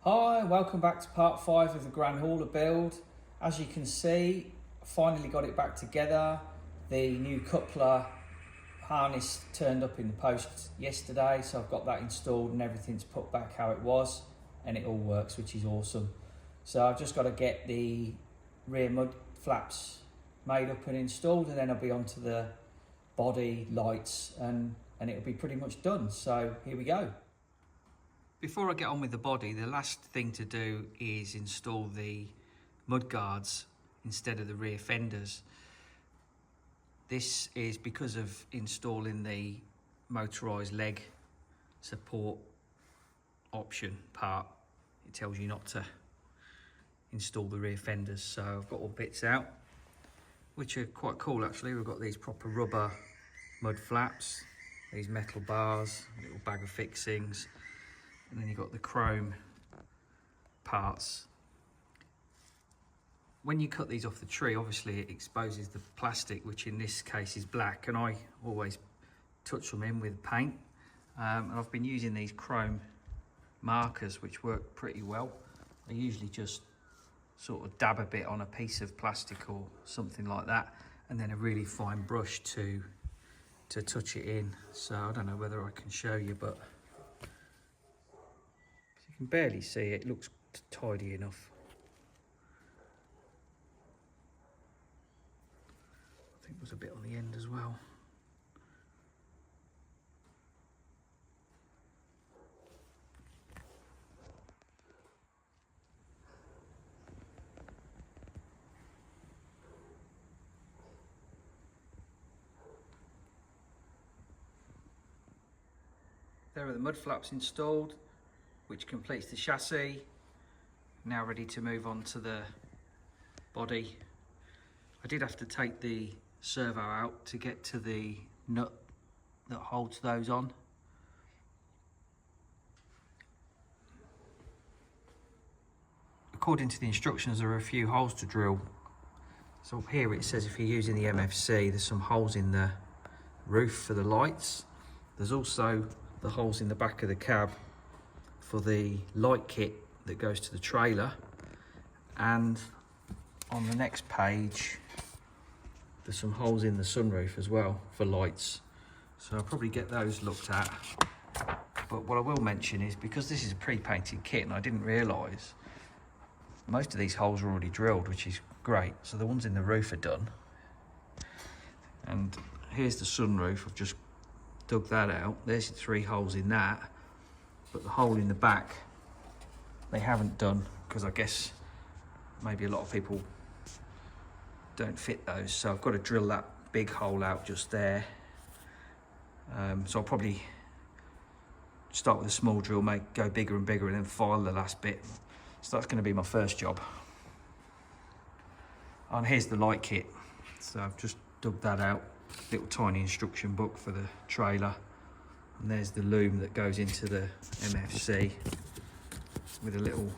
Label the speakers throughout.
Speaker 1: Hi, welcome back to part 5 of the Grand Hauler build. As you can see, I finally got it back together. The new coupler harness turned up in the post yesterday, so I've got that installed and everything's put back how it was, and it all works, which is awesome. So I've just got to get the rear mud flaps made up and installed, and then I'll be onto the body, lights, and it'll be pretty much done. So here we go. Before I get on with the body, the last thing to do is install the mud guards instead of the rear fenders. This is because of installing the motorised leg support option part. It tells you not to install the rear fenders. So I've got all bits out, which are quite cool actually. We've got these proper rubber mud flaps, these metal bars, a little bag of fixings, and then you've got the chrome parts. When you cut these off the tree, obviously it exposes the plastic, which in this case is black, and I always touch them in with paint. And I've been using these chrome markers, which work pretty well. I usually just sort of dab a bit on a piece of plastic or something like that, and then a really fine brush to touch it in. So I don't know whether I can show you, but you can barely see it. It looks tidy enough. I think there's a bit on the end as well. There are the mud flaps installed, which completes the chassis. Now ready to move on to the body. I did have to take the servo out to get to the nut that holds those on. According to the instructions, there are a few holes to drill. So up here it says if you're using the MFC, there's some holes in the roof for the lights. There's also the holes in the back of the cab for the light kit that goes to the trailer, and on the next page there's some holes in the sunroof as well for lights, so I'll probably get those looked at. But what I will mention is, because this is a pre-painted kit and I didn't realise, most of these holes are already drilled, which is great. So the ones in the roof are done, and here's the sunroof. I've just dug that out. There's 3 holes in that, but the hole in the back they haven't done, because I guess maybe a lot of people don't fit those, so I've got to drill that big hole out just there. So I'll probably start with a small drill, go bigger and bigger, and then file the last bit. So that's going to be my first job. And here's the light kit, so I've just dug that out. Little tiny instruction book for the trailer, and there's the loom that goes into the MFC with a little,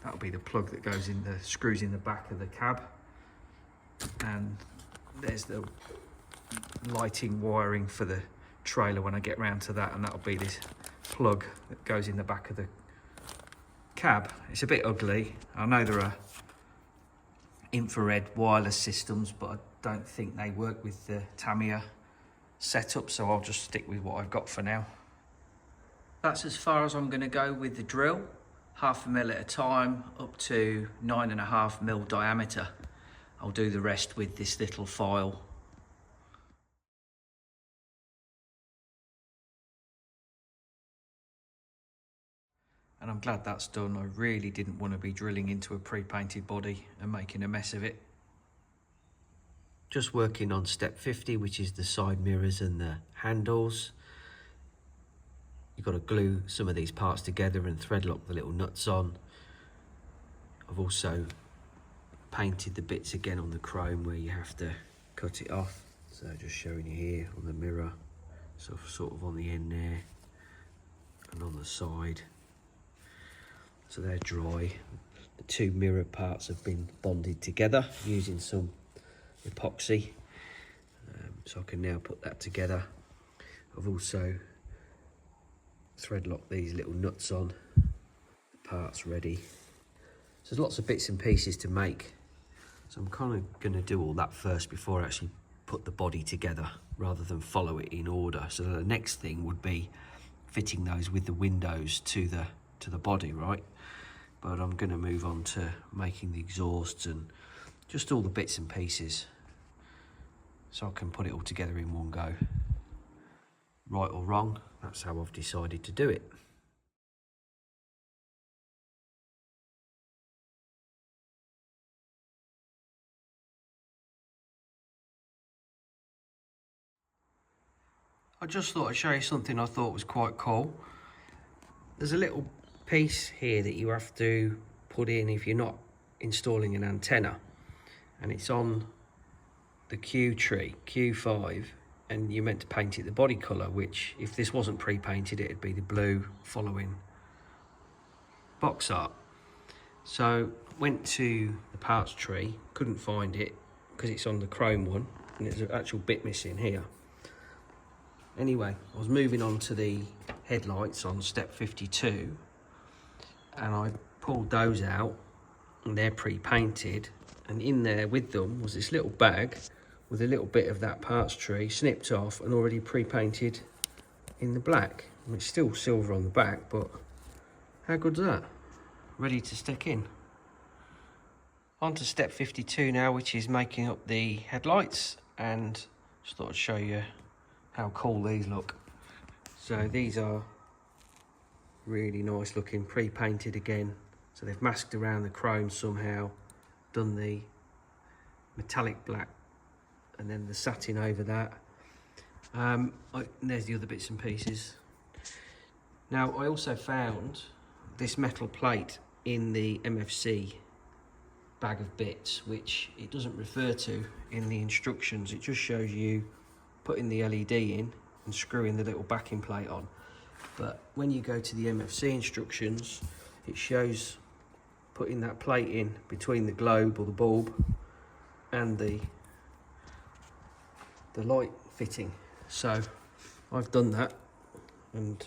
Speaker 1: that'll be the plug that goes in, the screws in the back of the cab, and there's the lighting wiring for the trailer when I get round to that, and that'll be this plug that goes in the back of the cab. It's a bit ugly. I know there are infrared wireless systems, but I don't think they work with the Tamiya setup, so I'll just stick with what I've got for now. That's as far as I'm going to go with the drill, 0.5 mil at a time, up to 9.5 mil diameter. I'll do the rest with this little file. And I'm glad that's done. I really didn't want to be drilling into a pre-painted body and making a mess of it. Just working on step 50, which is the side mirrors and the handles. You've got to glue some of these parts together and thread lock the little nuts on. I've also painted the bits again on the chrome where you have to cut it off. So just showing you here on the mirror, so sort of on the end there and on the side. So they're dry. The 2 mirror parts have been bonded together using some epoxy, so I can now put that together. I've also thread locked these little nuts on. The parts ready. So there's lots of bits and pieces to make. So I'm kind of going to do all that first before I actually put the body together, rather than follow it in order. So the next thing would be fitting those with the windows to the body, right? But I'm going to move on to making the exhausts and just all the bits and pieces, so I can put it all together in one go. Right or wrong, that's how I've decided to do it. I just thought I'd show you something I thought was quite cool. There's a little piece here that you have to put in if you're not installing an antenna, and it's on the Q tree, Q5, and you're meant to paint it the body colour, which if this wasn't pre-painted it'd be the blue following box art. So went to the parts tree, couldn't find it because it's on the chrome one and there's an actual bit missing here. Anyway, I was moving on to the headlights on step 52 and I pulled those out, and they're pre-painted, and in there with them was this little bag with a little bit of that parts tree snipped off and already pre-painted in the black. And it's still silver on the back, but how good's that? Ready to stick in. On to step 52 now, which is making up the headlights, and just thought I'd show you how cool these look. So these are really nice looking, pre-painted again. So they've masked around the chrome somehow, done the metallic black and then the satin over that. And there's the other bits and pieces. Now I also found this metal plate in the MFC bag of bits, which it doesn't refer to in the instructions. It just shows you putting the LED in and screwing the little backing plate on. But when you go to the MFC instructions, it shows putting that plate in between the globe or the bulb and the light fitting. So I've done that, and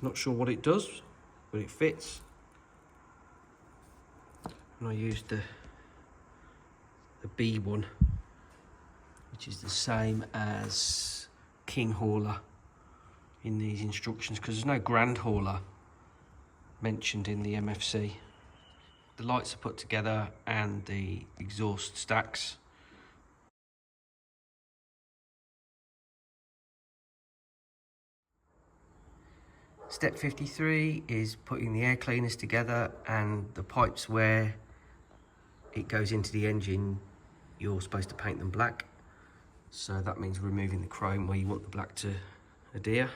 Speaker 1: not sure what it does, but it fits. And I used the B one, which is the same as King Hauler in these instructions, because there's no Grand Hauler mentioned in the MFC. The lights are put together and the exhaust stacks. Step 53 is putting the air cleaners together, and the pipes where it goes into the engine, you're supposed to paint them black. So that means removing the chrome where you want the black to adhere.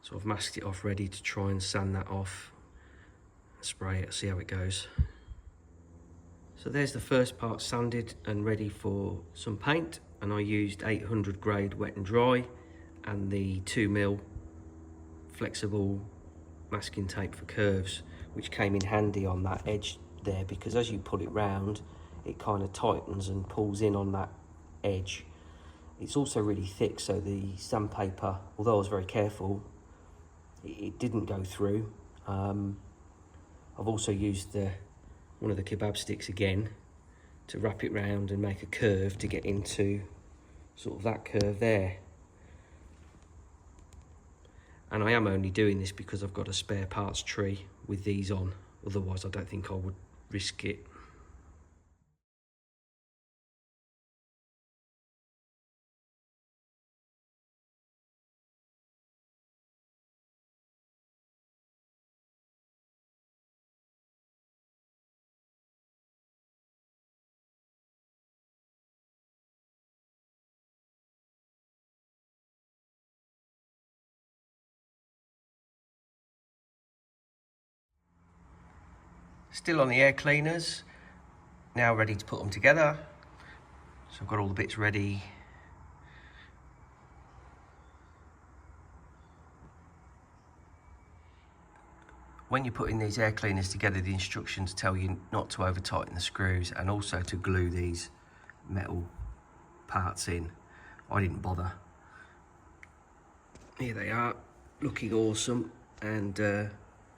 Speaker 1: So I've masked it off, ready to try and sand that off, spray it, see how it goes. So there's the first part sanded and ready for some paint, and I used 800 grade wet and dry and the 2mm flexible masking tape for curves, which came in handy on that edge there, because as you pull it round it kind of tightens and pulls in on that edge. It's also really thick, so the sandpaper, although I was very careful, it didn't go through. I've also used one of the kebab sticks again to wrap it round and make a curve to get into sort of that curve there. And I am only doing this because I've got a spare parts tree with these on, otherwise I don't think I would risk it. Still on the air cleaners, now ready to put them together. So I've got all the bits ready. When you're putting these air cleaners together, the instructions tell you not to over tighten the screws and also to glue these metal parts in. I didn't bother. Here they are, looking awesome, and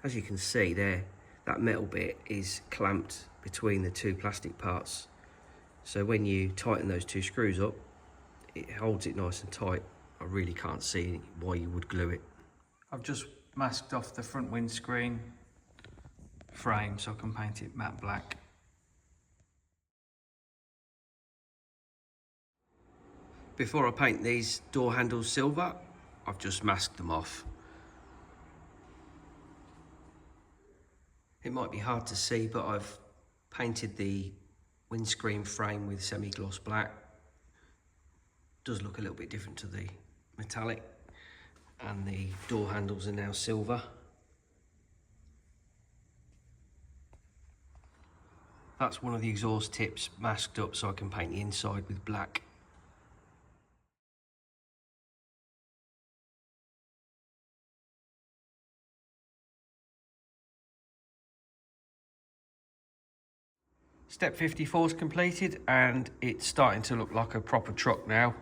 Speaker 1: As you can see there, that metal bit is clamped between the two plastic parts. So when you tighten those two screws up, it holds it nice and tight. I really can't see why you would glue it. I've just masked off the front windscreen frame so I can paint it matte black. Before I paint these door handles silver, I've just masked them off. It might be hard to see, but I've painted the windscreen frame with semi-gloss black. Does look a little bit different to the metallic, and the door handles are now silver. That's one of the exhaust tips masked up so I can paint the inside with black. Step 54 is completed and it's starting to look like a proper truck now.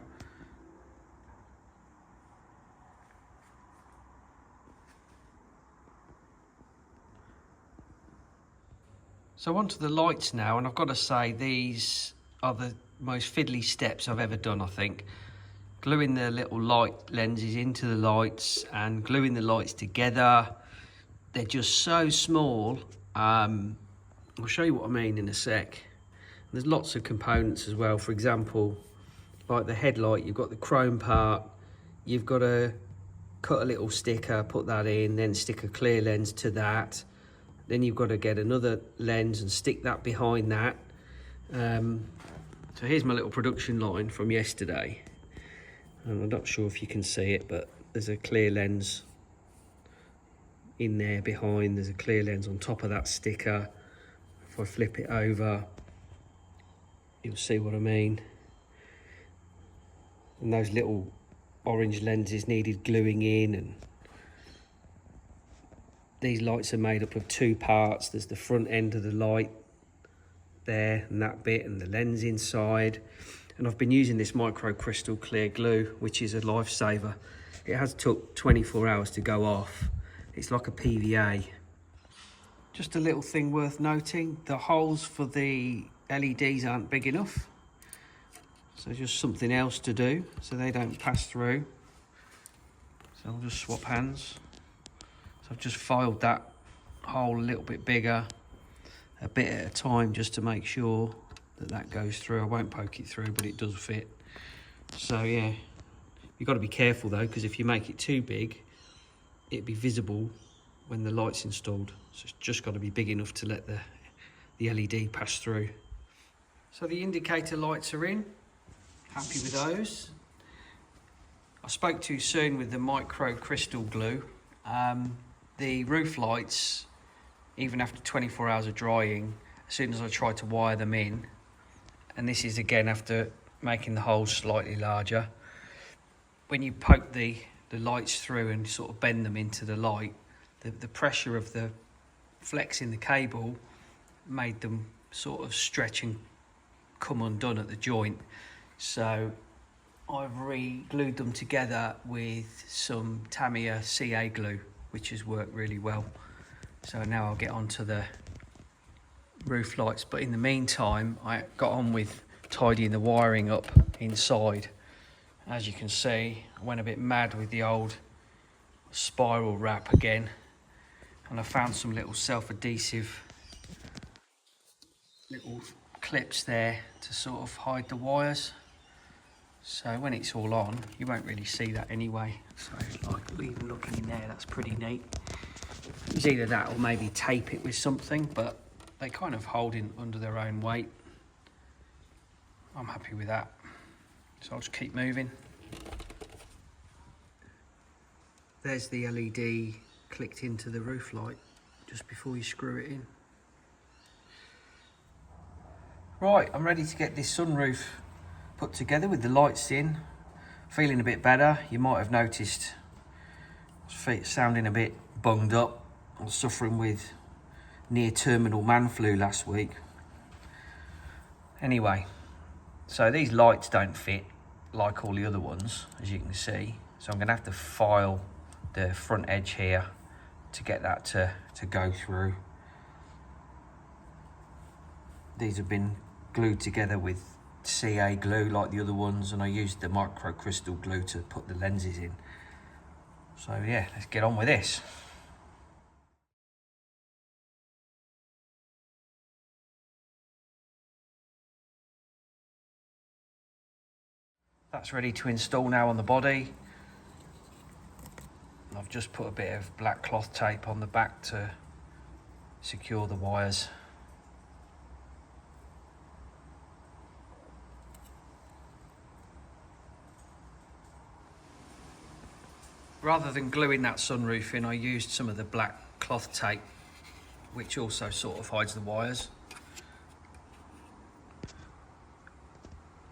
Speaker 1: So onto the lights now, and I've got to say these are the most fiddly steps I've ever done, I think. Gluing the little light lenses into the lights and gluing the lights together. They're just so small. I'll show you what I mean in a sec. There's lots of components as well. For example, like the headlight, you've got the chrome part, you've got to cut a little sticker, put that in, then stick a clear lens to that. Then you've got to get another lens and stick that behind that. So here's my little production line from yesterday. And I'm not sure if you can see it, but there's a clear lens in there behind. There's a clear lens on top of that sticker. If I flip it over, you'll see what I mean. And those little orange lenses needed gluing in, and these lights are made up of two parts. There's the front end of the light there and that bit, and the lens inside. And I've been using this micro crystal clear glue, which is a lifesaver. It has took 24 hours to go off. It's like a PVA. Just a little thing worth noting, the holes for the LEDs aren't big enough. So just something else to do so they don't pass through. So I'll just swap hands. So I've just filed that hole a little bit bigger, a bit at a time, just to make sure that that goes through. I won't poke it through, but it does fit. So yeah, you've got to be careful though, because if you make it too big, it'd be visible when the light's installed. So it's just got to be big enough to let the LED pass through. So the indicator lights are in. Happy with those. I spoke too soon with the micro crystal glue. The roof lights, even after 24 hours of drying, as soon as I tried to wire them in, and this is again after making the holes slightly larger, when you poke the lights through and sort of bend them into the light, the pressure of the flex in the cable made them sort of stretch and come undone at the joint. So I've re-glued them together with some Tamiya CA glue, which has worked really well. So now I'll get onto the roof lights, but in the meantime I got on with tidying the wiring up inside. As you can see, I went a bit mad with the old spiral wrap again, and I found some little self-adhesive little clips there to sort of hide the wires. So when it's all on, you won't really see that anyway. So like even looking in there, that's pretty neat. It's either that or maybe tape it with something, but they kind of hold in under their own weight. I'm happy with that. So I'll just keep moving. There's the LED clicked into the roof light just before you screw it in. Right, I'm ready to get this sunroof put together with the lights in. Feeling a bit better. You might have noticed sounding a bit bunged up. I was suffering with near terminal man flu last week. Anyway, so these lights don't fit like all the other ones, as you can see. So I'm gonna have to file the front edge here to get that to go through. These have been glued together with CA glue like the other ones, and I used the microcrystal glue to put the lenses in. So yeah, let's get on with this. That's ready to install now on the body. I've just put a bit of black cloth tape on the back to secure the wires. Rather than gluing that sunroof in, I used some of the black cloth tape, which also sort of hides the wires.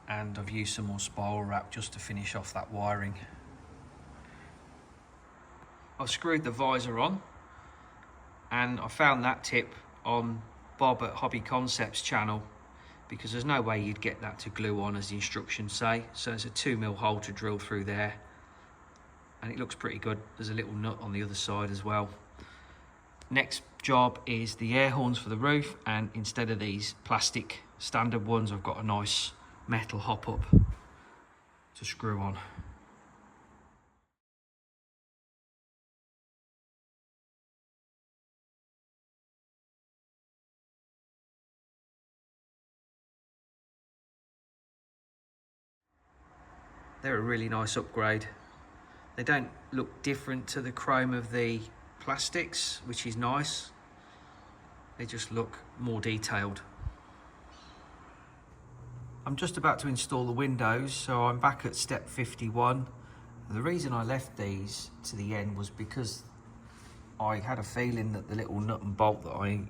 Speaker 1: And I've used some more spiral wrap just to finish off that wiring. I've screwed the visor on, and I found that tip on Bob at Hobby Concepts channel, because there's no way you'd get that to glue on as the instructions say. So it's a 2mm hole to drill through there, and it looks pretty good. There's a little nut on the other side as well. Next job is the air horns for the roof, and instead of these plastic standard ones, I've got a nice metal hop up to screw on. They're a really nice upgrade. They don't look different to the chrome of the plastics, which is nice. They just look more detailed. I'm just about to install the windows, so I'm back at step 51. The reason I left these to the end was because I had a feeling that the little nut and bolt that I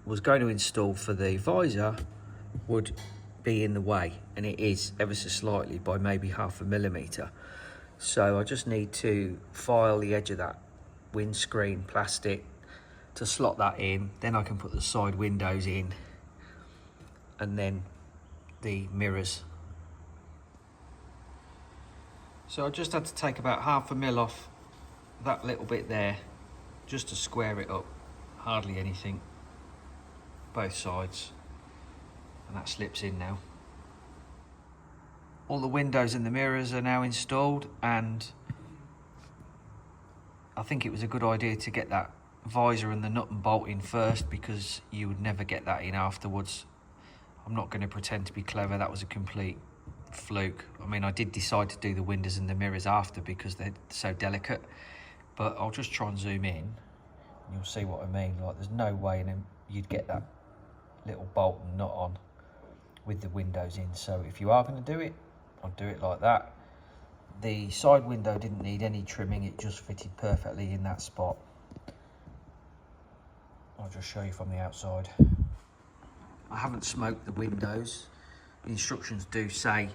Speaker 1: was going to install for the visor would be in the way, and it is ever so slightly by maybe 0.5 millimeter. So I just need to file the edge of that windscreen plastic to slot that in. Then I can put the side windows in, and then the mirrors. So I just had to take about 0.5 mil off that little bit there just to square it up. Hardly anything, both sides, and that slips in now. All the windows and the mirrors are now installed, and I think it was a good idea to get that visor and the nut and bolt in first, because you would never get that in afterwards. I'm not going to pretend to be clever. That was a complete fluke. I mean, I did decide to do the windows and the mirrors after because they're so delicate, but I'll just try and zoom in and you'll see what I mean. Like, there's no way you'd get that little bolt and nut on with the windows in. So if you are going to do it, I'll do it like that. The side window didn't need any trimming. It just fitted perfectly in that spot. I'll just show you from the outside. I haven't smoked the windows. The instructions do say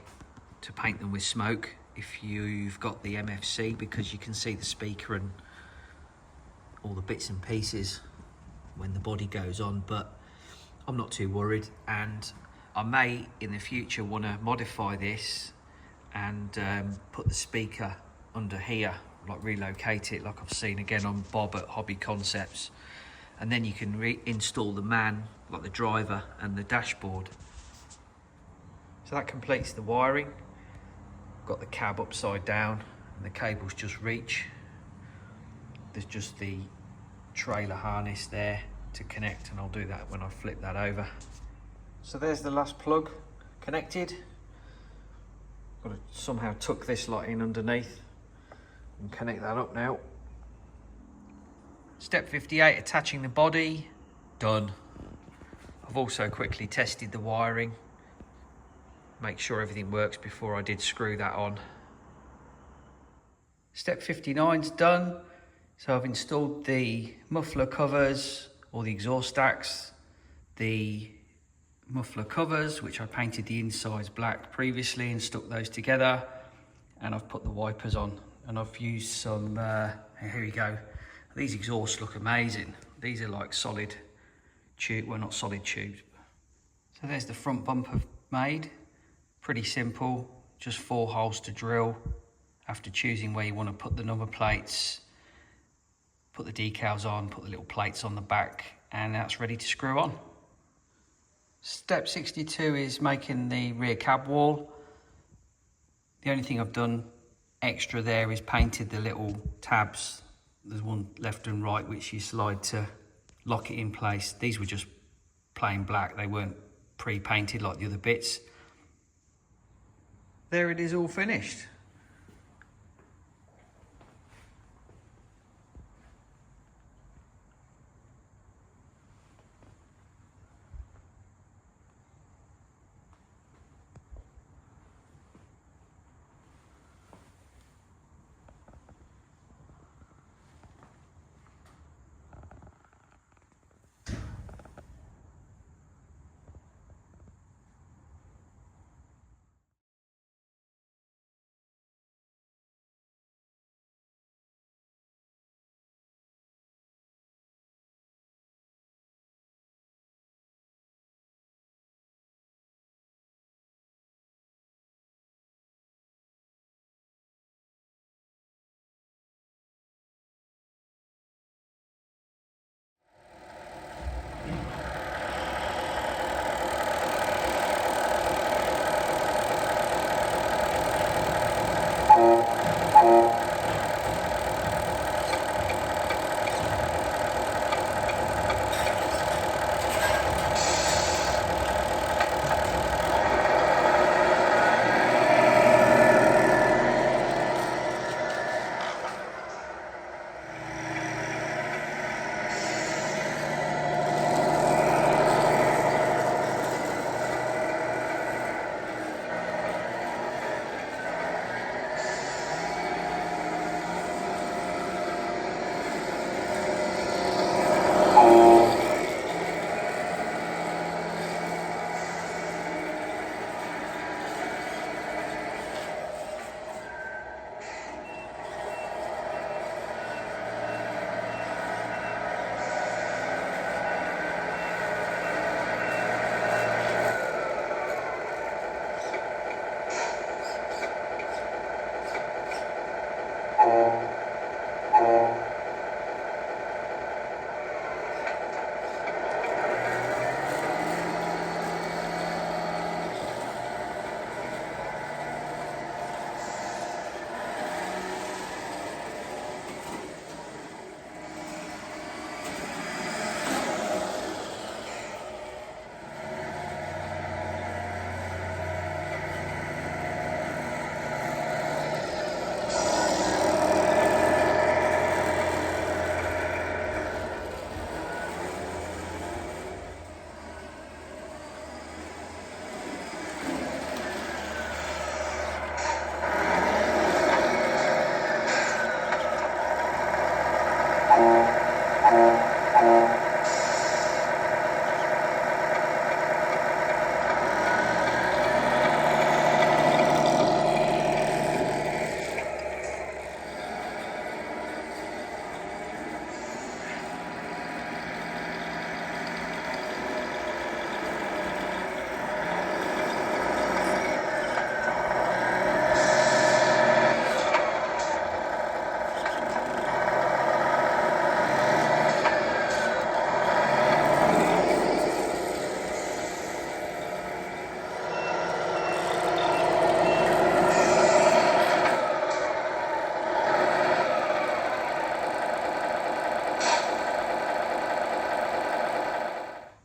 Speaker 1: to paint them with smoke if you've got the MFC, because you can see the speaker and all the bits and pieces when the body goes on, but I'm not too worried, and I may in the future want to modify this and put the speaker under here, like relocate it like I've seen again on Bob at Hobby Concepts, and then you can reinstall the man, like the driver and the dashboard. So that completes the wiring. Got the cab upside down and the cables just reach. There's just the trailer harness there to connect, and I'll do that when I flip that over. So there's the last plug connected. Got to somehow tuck this lot in underneath and connect that up now. Step 58, attaching the body, done. I've also quickly tested the wiring, make sure everything works before I did screw that on. Step 59's done. So I've installed the muffler covers, or the exhaust stacks, the muffler covers, which I painted the insides black previously and stuck those together, and I've put the wipers on, and I've used some, here we go. These exhausts look amazing. These are like solid tube, well, not solid tubes. So there's the front bumper made. Pretty simple, just 4 holes to drill after choosing where you want to put the number plates. put the decals on, put the little plates on the back, and that's ready to screw on. Step 62 is making the rear cab wall. The only thing I've done extra there is painted the little tabs. There's one left and right which you slide to lock it in place. These were just plain black, they weren't pre-painted like the other bits. There it is, all finished.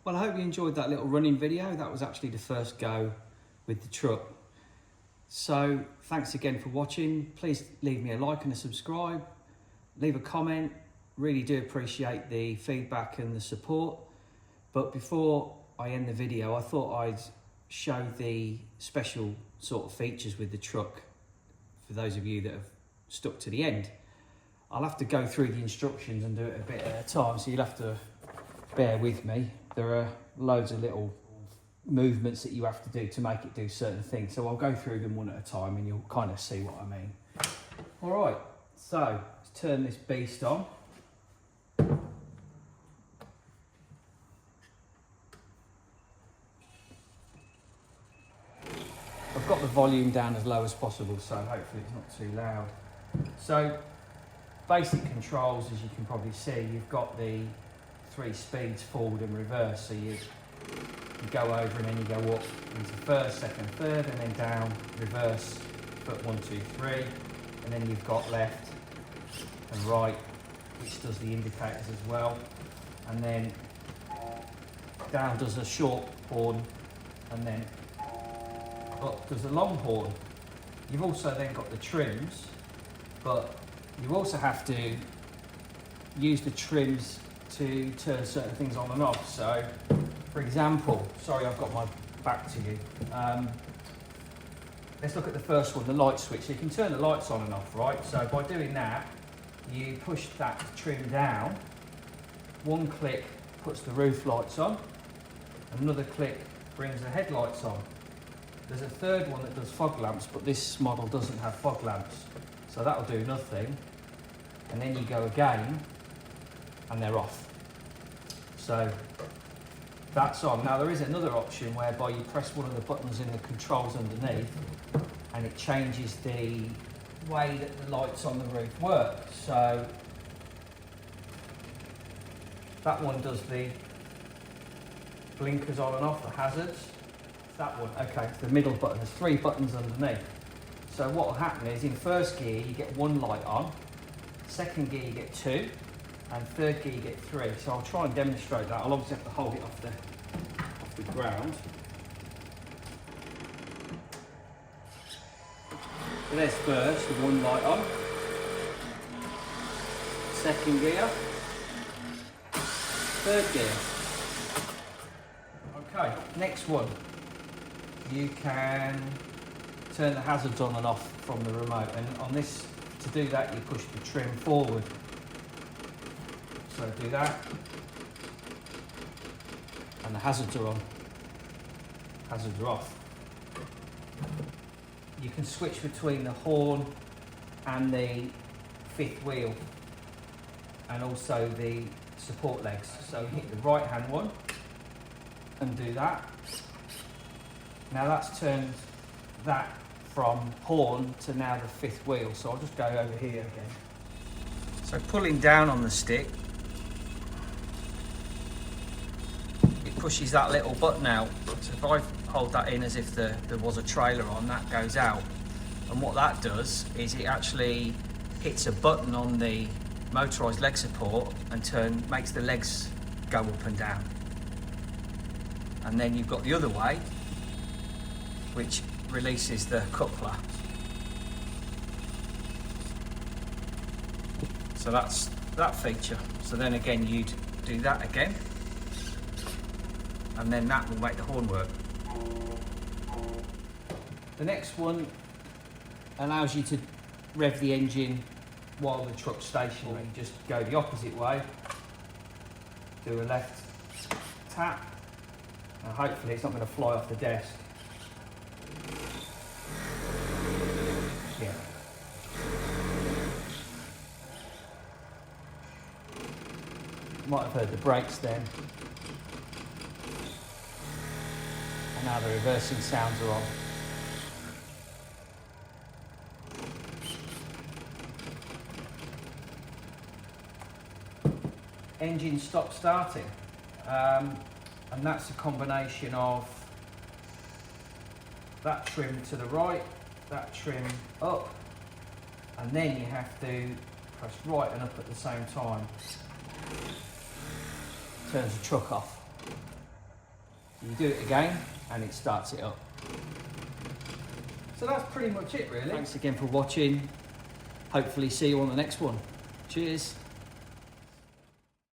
Speaker 1: Well, I hope you enjoyed that little running video. That was actually the first go with the truck. So thanks again for watching. Please leave me a like and a subscribe. Leave a comment. Really do appreciate the feedback and the support. But before I end the video, I thought I'd show the special sort of features with the truck for those of you that have stuck to the end. I'll have to go through the instructions and do it a bit at a time, so you'll have to bear with me. There are loads of little movements that you have to do to make it do certain things, so I'll go through them one at a time and you'll kind of see what I mean. All right, so let's turn this beast on. I've got the volume down as low as possible, so hopefully it's not too loud. So basic controls, as you can probably see, you've got the 3 speeds, forward and reverse. So you go over and then you go up into first, second, third, and then down, reverse, foot 1, 2, 3, and then you've got left and right, which does the indicators as well, and then down does a short horn, and then up does a long horn. You've also then got the trims, but you also have to use the trims to turn certain things on and off. So, for example, sorry I've got my back to you. Let's look at the first one, the light switch. So you can turn the lights on and off, right? So by doing that, you push that trim down, one click puts the roof lights on, another click brings the headlights on. There's a third one that does fog lamps, but this model doesn't have fog lamps, so that'll do nothing. And then you go again, and they're off. So that's on. Now there is another option whereby you press one of the buttons in the controls underneath, and it changes the way that the lights on the roof work. So that one does the blinkers on and off, the hazards. That one, okay, it's the middle button. There's 3 buttons underneath. So what will happen is in first gear you get 1 light on, second gear you get 2, and third gear you get 3. So I'll try and demonstrate that. I'll obviously have to hold it off the ground. So there's first, with 1 light on. Second gear. Third gear. Okay, next one. You can turn the hazards on and off from the remote, and on this, to do that you push the trim forward. So do that, and the hazards are on, hazards are off. You can switch between the horn and the 5th wheel, and also the support legs. So hit the right hand one and do that. Now that's turned that from horn to now the 5th wheel. So I'll just go over here again. So pulling down on the stick, it pushes that little button out. So if I hold that in as if there was a trailer on, that goes out. And what that does is it actually hits a button on the motorised leg support and makes the legs go up and down. And then you've got the other way, which releases the coupler. So that's that feature. So then again you'd do that again, and then that will make the horn work. The next one allows you to rev the engine while the truck's stationary. You just go the opposite way, do a left tap, and hopefully it's not going to fly off the desk. Yeah. Might have heard the brakes then. And now the reversing sounds are on. Engine stop starting, and that's a combination of that trim to the right, that trim up, and then you have to press right and up at the same time. Turns the truck off. You do it again and it starts it up. So that's pretty much it really. Thanks again for watching. Hopefully see you on the next one. Cheers.